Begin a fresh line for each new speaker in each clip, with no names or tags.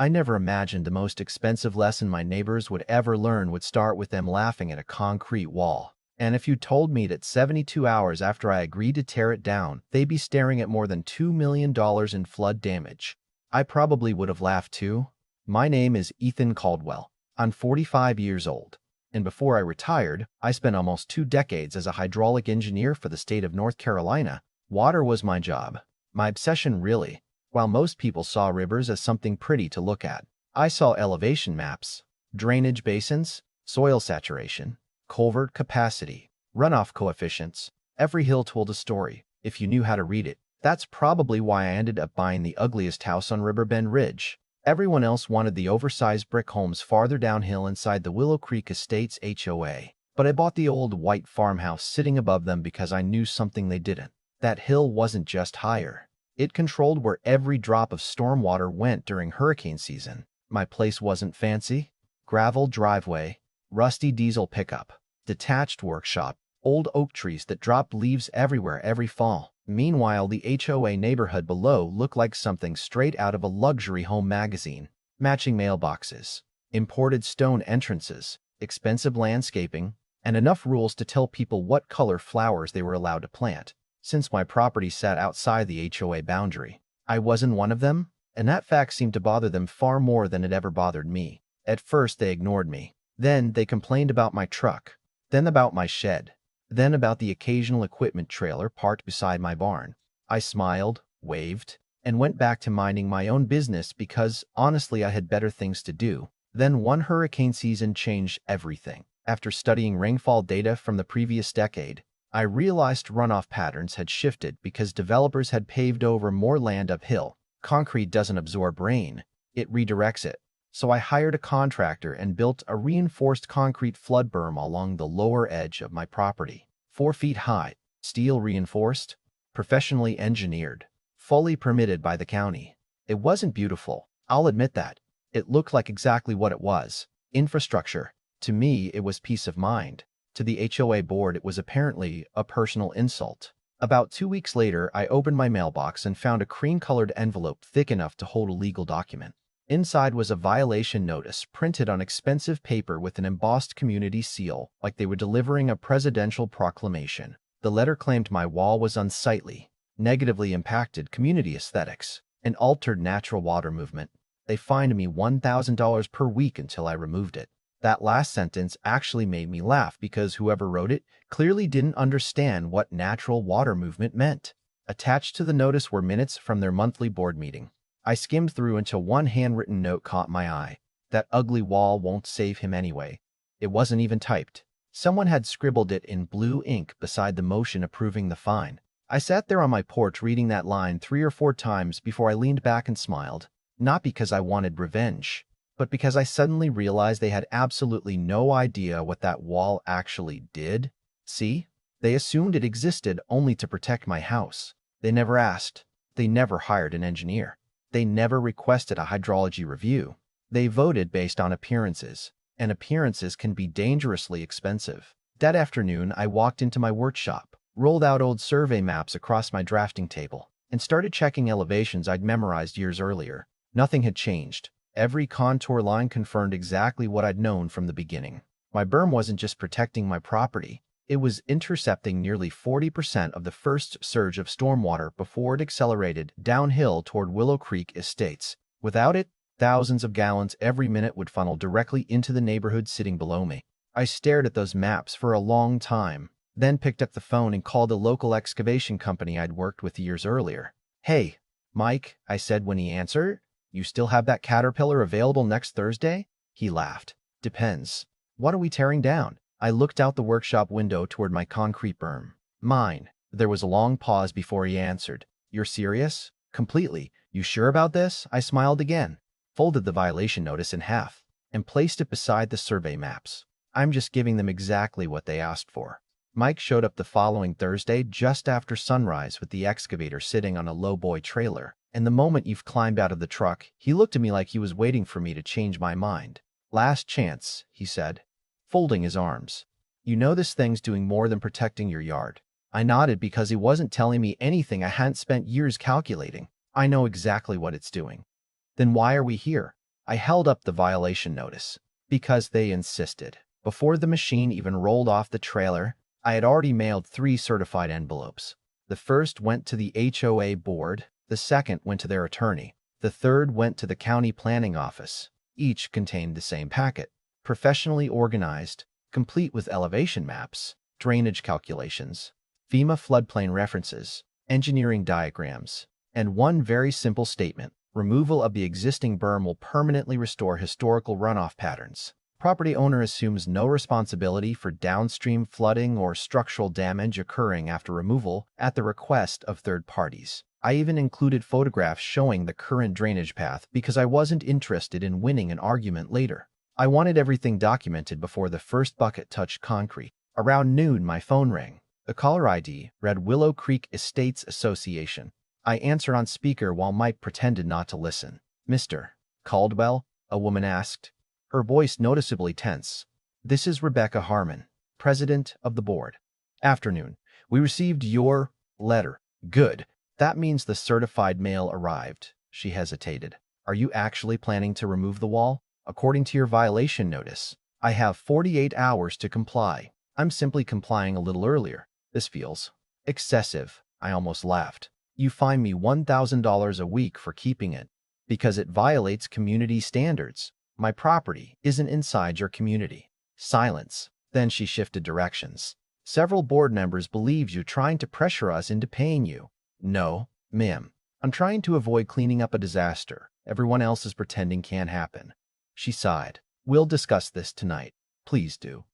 I never imagined the most expensive lesson my neighbors would ever learn would start with them laughing at a concrete wall. And if you told me that 72 hours after I agreed to tear it down, they'd be staring at more than $2 million in flood damage, I probably would have laughed too. My name is Ethan Caldwell. I'm 45 years old. And before I retired, I spent almost 2 decades as a hydraulic engineer for the state of North Carolina. Water was my job. My obsession, really. While most people saw rivers as something pretty to look at, I saw elevation maps, drainage basins, soil saturation, culvert capacity, runoff coefficients. Every hill told a story, if you knew how to read it. That's probably why I ended up buying the ugliest house on Riverbend Ridge. Everyone else wanted the oversized brick homes farther downhill inside the Willow Creek Estates HOA. But I bought the old white farmhouse sitting above them because I knew something they didn't. That hill wasn't just higher. It controlled where every drop of stormwater went during hurricane season. My place wasn't fancy. Gravel driveway, rusty diesel pickup, detached workshop, old oak trees that dropped leaves everywhere every fall. Meanwhile, the HOA neighborhood below looked like something straight out of a luxury home magazine. Matching mailboxes, imported stone entrances, expensive landscaping, and enough rules to tell people what color flowers they were allowed to plant. Since my property sat outside the HOA boundary, I wasn't one of them, and that fact seemed to bother them far more than it ever bothered me. At first, they ignored me. Then they complained about my truck, then about my shed, then about the occasional equipment trailer parked beside my barn. I smiled, waved, and went back to minding my own business because, honestly, I had better things to do. Then one hurricane season changed everything. After studying rainfall data from the previous decade, I realized runoff patterns had shifted because developers had paved over more land uphill. Concrete doesn't absorb rain, it redirects it. So I hired a contractor and built a reinforced concrete flood berm along the lower edge of my property. 4 feet high, steel reinforced, professionally engineered, fully permitted by the county. It wasn't beautiful, I'll admit that. It looked like exactly what it was: infrastructure. To me, it was peace of mind. To the HOA board, it was apparently a personal insult. About 2 weeks later, I opened my mailbox and found a cream-colored envelope thick enough to hold a legal document. Inside was a violation notice printed on expensive paper with an embossed community seal, like they were delivering a presidential proclamation. The letter claimed my wall was unsightly, negatively impacted community aesthetics, and altered natural water movement. They fined me $1,000 per week until I removed it. That last sentence actually made me laugh because whoever wrote it clearly didn't understand what natural water movement meant. Attached to the notice were minutes from their monthly board meeting. I skimmed through until one handwritten note caught my eye. That ugly wall won't save him anyway. It wasn't even typed. Someone had scribbled it in blue ink beside the motion approving the fine. I sat there on my porch reading that line 3 or 4 times before I leaned back and smiled. Not because I wanted revenge, but because I suddenly realized they had absolutely no idea what that wall actually did. See? They assumed it existed only to protect my house. They never asked. They never hired an engineer. They never requested a hydrology review. They voted based on appearances, and appearances can be dangerously expensive. That afternoon, I walked into my workshop, rolled out old survey maps across my drafting table, and started checking elevations I'd memorized years earlier. Nothing had changed. Every contour line confirmed exactly what I'd known from the beginning. My berm wasn't just protecting my property. It was intercepting nearly 40% of the first surge of stormwater before it accelerated downhill toward Willow Creek Estates. Without it, thousands of gallons every minute would funnel directly into the neighborhood sitting below me. I stared at those maps for a long time, then picked up the phone and called the local excavation company I'd worked with years earlier. "Hey, Mike," I said when he answered. "You still have that Caterpillar available next Thursday?" He laughed. "Depends. What are we tearing down?" I looked out the workshop window toward my concrete berm. "Mine." There was a long pause before he answered. "You're serious?" "Completely. You sure about this?" I smiled again, folded the violation notice in half, and placed it beside the survey maps. "I'm just giving them exactly what they asked for." Mike showed up the following Thursday just after sunrise with the excavator sitting on a lowboy trailer, and the moment you've climbed out of the truck, he looked at me like he was waiting for me to change my mind. "Last chance," he said, folding his arms. "You know this thing's doing more than protecting your yard." I nodded because he wasn't telling me anything I hadn't spent years calculating. "I know exactly what it's doing." "Then why are we here?" I held up the violation notice because they insisted. Before the machine even rolled off the trailer, I had already mailed 3 certified envelopes. The first went to the HOA board, the second went to their attorney, the third went to the county planning office. Each contained the same packet, professionally organized, complete with elevation maps, drainage calculations, FEMA floodplain references, engineering diagrams, and one very simple statement: removal of the existing berm will permanently restore historical runoff patterns. Property owner assumes no responsibility for downstream flooding or structural damage occurring after removal at the request of third parties. I even included photographs showing the current drainage path because I wasn't interested in winning an argument later. I wanted everything documented before the first bucket touched concrete. Around noon, my phone rang. The caller ID read Willow Creek Estates Association. I answered on speaker while Mike pretended not to listen. "Mr. Caldwell?" a woman asked, her voice noticeably tense. "This is Rebecca Harmon, president of the board." "Afternoon. We received your letter." "Good. That means the certified mail arrived." She hesitated. "Are you actually planning to remove the wall?" "According to your violation notice, I have 48 hours to comply. I'm simply complying a little earlier." "This feels excessive." I almost laughed. "You fine me $1,000 a week for keeping it because it violates community standards. My property isn't inside your community." Silence. Then she shifted directions. "Several board members believe you're trying to pressure us into paying you." "No, ma'am. I'm trying to avoid cleaning up a disaster everyone else is pretending can't happen." She sighed. "We'll discuss this tonight." "Please do."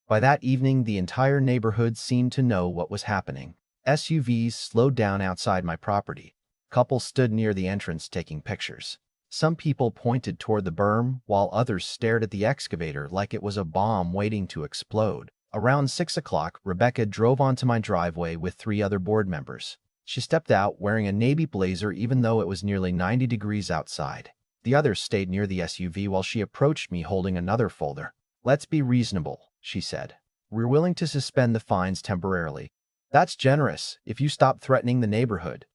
By that evening, the entire neighborhood seemed to know what was happening. SUVs slowed down outside my property. Couples stood near the entrance taking pictures. Some people pointed toward the berm, while others stared at the excavator like it was a bomb waiting to explode. Around 6 o'clock, Rebecca drove onto my driveway with 3 other board members. She stepped out wearing a navy blazer even though it was nearly 90 degrees outside. The others stayed near the SUV while she approached me holding another folder. "Let's be reasonable," she said. "We're willing to suspend the fines temporarily." "That's generous if you stop threatening the neighborhood."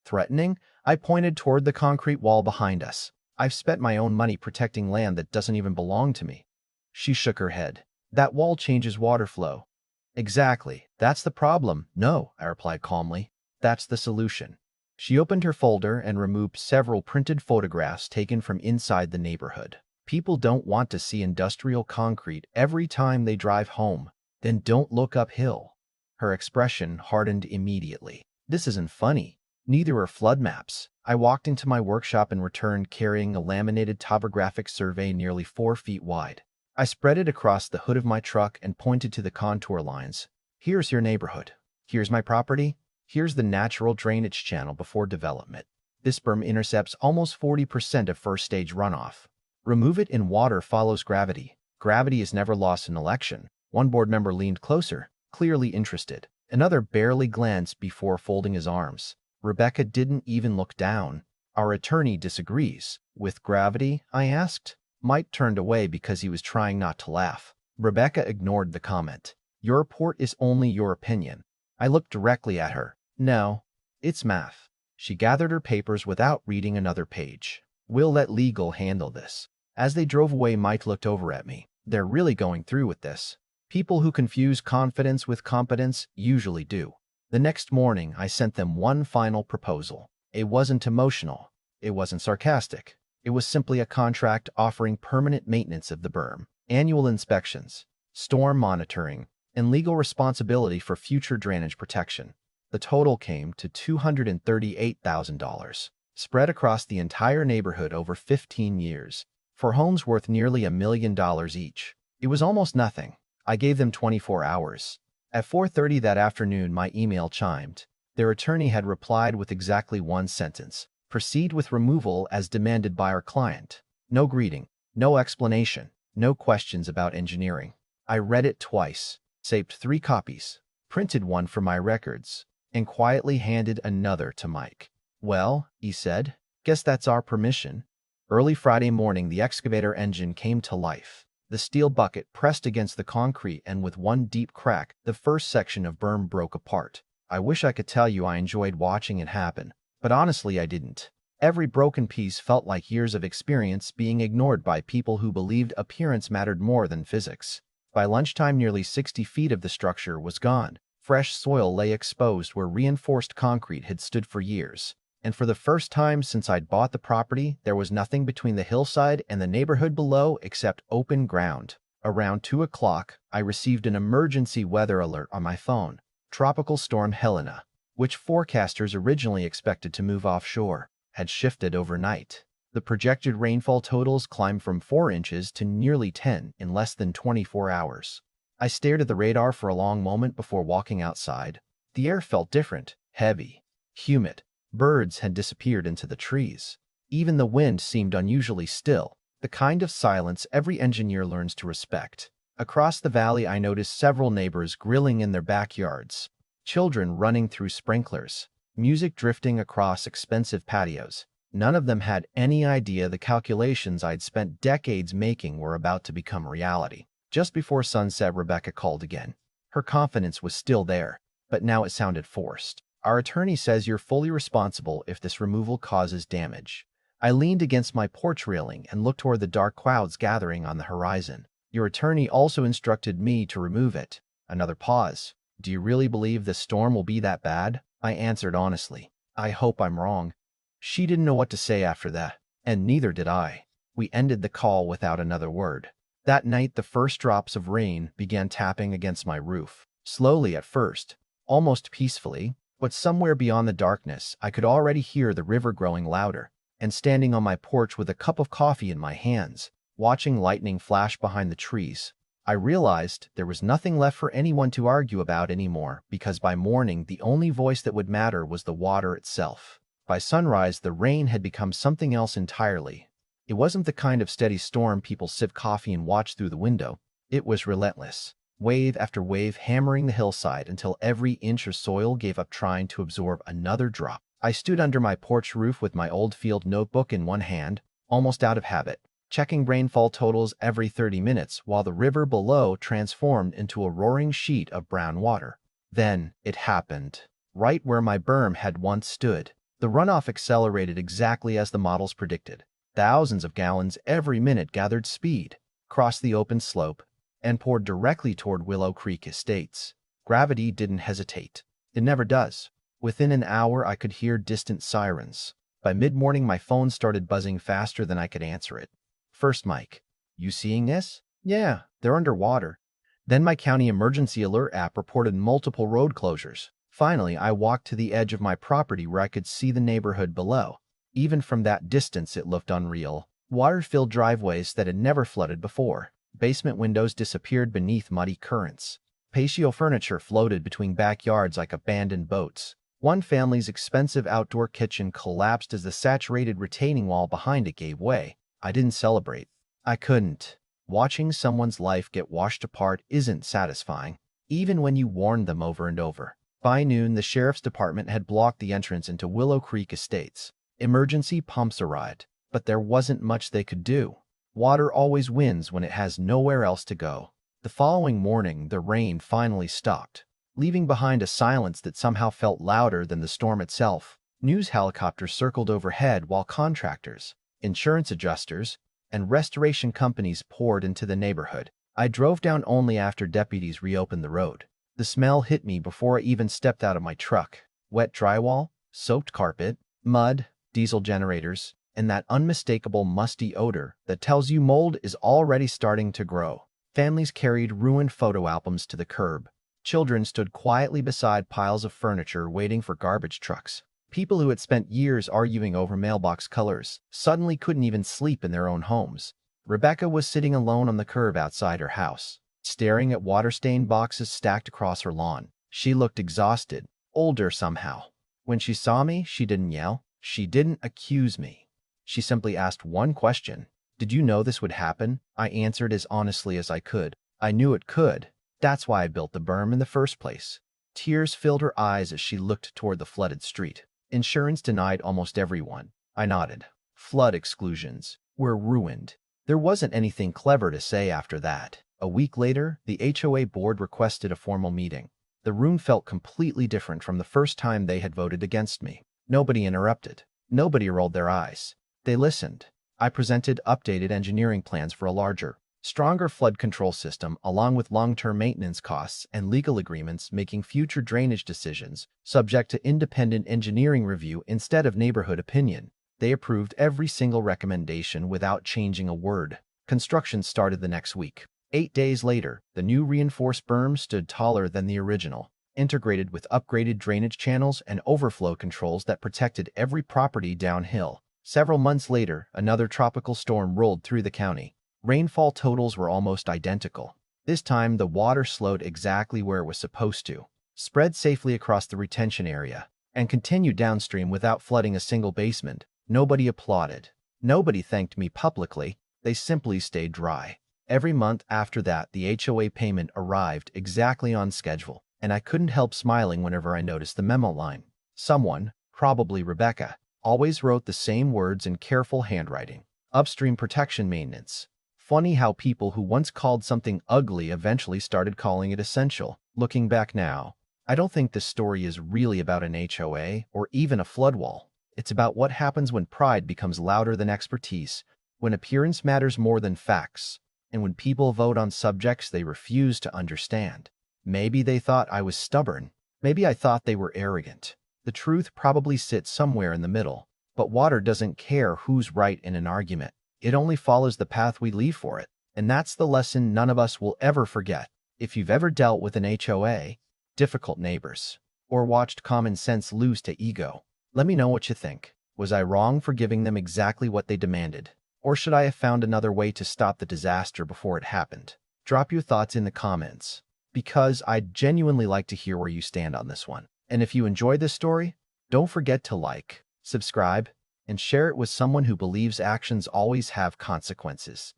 "Threatening?" I pointed toward the concrete wall behind us. "I've spent my own money protecting land that doesn't even belong to me." She shook her head. "That wall changes water flow." "Exactly. That's the problem." "No," I replied calmly. "That's the solution." She opened her folder and removed several printed photographs taken from inside the neighborhood. "People don't want to see industrial concrete every time they drive home. Then don't look uphill." Her expression hardened immediately. "This isn't funny. Neither are flood maps." I walked into my workshop and returned carrying a laminated topographic survey nearly 4 feet wide. I spread it across the hood of my truck and pointed to the contour lines. "Here's your neighborhood. Here's my property. Here's the natural drainage channel before development. This berm intercepts almost 40% of first-stage runoff. Remove it and water follows gravity. Gravity is never lost in election." One board member leaned closer, clearly interested. Another barely glanced before folding his arms. Rebecca didn't even look down. "Our attorney disagrees." "With gravity?" I asked. Mike turned away because he was trying not to laugh. Rebecca ignored the comment. "Your report is only your opinion." I looked directly at her. "No, it's math." She gathered her papers without reading another page. "We'll let legal handle this." As they drove away, Mike looked over at me. "They're really going through with this." People who confuse confidence with competence usually do. The next morning, I sent them one final proposal. It wasn't emotional. It wasn't sarcastic. It was simply a contract offering permanent maintenance of the berm, annual inspections, storm monitoring, and legal responsibility for future drainage protection. The total came to $238,000, spread across the entire neighborhood over 15 years, for homes worth nearly $1 million each. It was almost nothing. I gave them 24 hours. At 4:30 that afternoon, my email chimed. Their attorney had replied with exactly one sentence: "Proceed with removal as demanded by our client." No greeting, no explanation, no questions about engineering. I read it twice, saved 3 copies, printed one for my records, and quietly handed another to Mike. "Well," he said, "guess that's our permission." Early Friday morning, the excavator engine came to life. The steel bucket pressed against the concrete, and with one deep crack, the first section of berm broke apart. I wish I could tell you I enjoyed watching it happen, but honestly I didn't. Every broken piece felt like years of experience being ignored by people who believed appearance mattered more than physics. By lunchtime, nearly 60 feet of the structure was gone. Fresh soil lay exposed where reinforced concrete had stood for years. And for the first time since I'd bought the property, there was nothing between the hillside and the neighborhood below except open ground. Around 2 o'clock, I received an emergency weather alert on my phone. Tropical Storm Helena, which forecasters originally expected to move offshore, had shifted overnight. The projected rainfall totals climbed from 4 inches to nearly 10 in less than 24 hours. I stared at the radar for a long moment before walking outside. The air felt different, heavy, humid. Birds had disappeared into the trees. Even the wind seemed unusually still, the kind of silence every engineer learns to respect. Across the valley, I noticed several neighbors grilling in their backyards, children running through sprinklers, music drifting across expensive patios. None of them had any idea the calculations I'd spent decades making were about to become reality. Just before sunset, Rebecca called again. Her confidence was still there, but now it sounded forced. Our attorney says you're fully responsible if this removal causes damage. I leaned against my porch railing and looked toward the dark clouds gathering on the horizon. Your attorney also instructed me to remove it. Another pause. Do you really believe this storm will be that bad? I answered honestly. I hope I'm wrong. She didn't know what to say after that, and neither did I. We ended the call without another word. That night, the first drops of rain began tapping against my roof. Slowly at first, almost peacefully, but somewhere beyond the darkness, I could already hear the river growing louder. And standing on my porch with a cup of coffee in my hands, watching lightning flash behind the trees, I realized there was nothing left for anyone to argue about anymore, because by morning, the only voice that would matter was the water itself. By sunrise, the rain had become something else entirely. It wasn't the kind of steady storm people sip coffee and watch through the window. It was relentless, wave after wave hammering the hillside until every inch of soil gave up trying to absorb another drop. I stood under my porch roof with my old field notebook in one hand, almost out of habit, checking rainfall totals every 30 minutes while the river below transformed into a roaring sheet of brown water. Then it happened. Right where my berm had once stood, the runoff accelerated exactly as the models predicted. Thousands of gallons every minute gathered speed, crossed the open slope, and poured directly toward Willow Creek Estates. Gravity didn't hesitate. It never does. Within an hour, I could hear distant sirens. By mid-morning, my phone started buzzing faster than I could answer it. First, Mike, you seeing this? Yeah, they're underwater. Then my county emergency alert app reported multiple road closures. Finally, I walked to the edge of my property where I could see the neighborhood below. Even from that distance, it looked unreal. Water-filled driveways that had never flooded before. Basement windows disappeared beneath muddy currents. Patio furniture floated between backyards like abandoned boats. One family's expensive outdoor kitchen collapsed as the saturated retaining wall behind it gave way. I didn't celebrate. I couldn't. Watching someone's life get washed apart isn't satisfying, even when you warn them over and over. By noon, the sheriff's department had blocked the entrance into Willow Creek Estates. Emergency pumps arrived, but there wasn't much they could do. Water always wins when it has nowhere else to go. The following morning, the rain finally stopped, leaving behind a silence that somehow felt louder than the storm itself. News helicopters circled overhead while contractors, insurance adjusters, and restoration companies poured into the neighborhood. I drove down only after deputies reopened the road. The smell hit me before I even stepped out of my truck. Wet drywall, soaked carpet, mud, diesel generators, and that unmistakable musty odor that tells you mold is already starting to grow. Families carried ruined photo albums to the curb. Children stood quietly beside piles of furniture waiting for garbage trucks. People who had spent years arguing over mailbox colors suddenly couldn't even sleep in their own homes. Rebecca was sitting alone on the curb outside her house, staring at water-stained boxes stacked across her lawn. She looked exhausted, older somehow. When she saw me, she didn't yell. She didn't accuse me. She simply asked one question. Did you know this would happen? I answered as honestly as I could. I knew it could. That's why I built the berm in the first place. Tears filled her eyes as she looked toward the flooded street. Insurance denied almost everyone. I nodded. Flood exclusions were ruined. There wasn't anything clever to say after that. A week later, the HOA board requested a formal meeting. The room felt completely different from the first time they had voted against me. Nobody interrupted. Nobody rolled their eyes. They listened. I presented updated engineering plans for a larger, stronger flood control system along with long-term maintenance costs and legal agreements making future drainage decisions subject to independent engineering review instead of neighborhood opinion. They approved every single recommendation without changing a word. Construction started the next week. 8 days later, the new reinforced berm stood taller than the original, integrated with upgraded drainage channels and overflow controls that protected every property downhill. Several months later, another tropical storm rolled through the county. Rainfall totals were almost identical. This time, the water slowed exactly where it was supposed to, spread safely across the retention area, and continued downstream without flooding a single basement. Nobody applauded. Nobody thanked me publicly. They simply stayed dry. Every month after that, the HOA payment arrived exactly on schedule, and I couldn't help smiling whenever I noticed the memo line. Someone, probably Rebecca, always wrote the same words in careful handwriting. Upstream protection maintenance. Funny how people who once called something ugly eventually started calling it essential. Looking back now, I don't think this story is really about an HOA or even a flood wall. It's about what happens when pride becomes louder than expertise, when appearance matters more than facts, and when people vote on subjects they refuse to understand. Maybe they thought I was stubborn. Maybe I thought they were arrogant. The truth probably sits somewhere in the middle. But water doesn't care who's right in an argument. It only follows the path we leave for it. And that's the lesson none of us will ever forget. If you've ever dealt with an HOA, difficult neighbors, or watched common sense lose to ego, let me know what you think. Was I wrong for giving them exactly what they demanded? Or should I have found another way to stop the disaster before it happened? Drop your thoughts in the comments, because I'd genuinely like to hear where you stand on this one. And if you enjoyed this story, don't forget to like, subscribe, and share it with someone who believes actions always have consequences.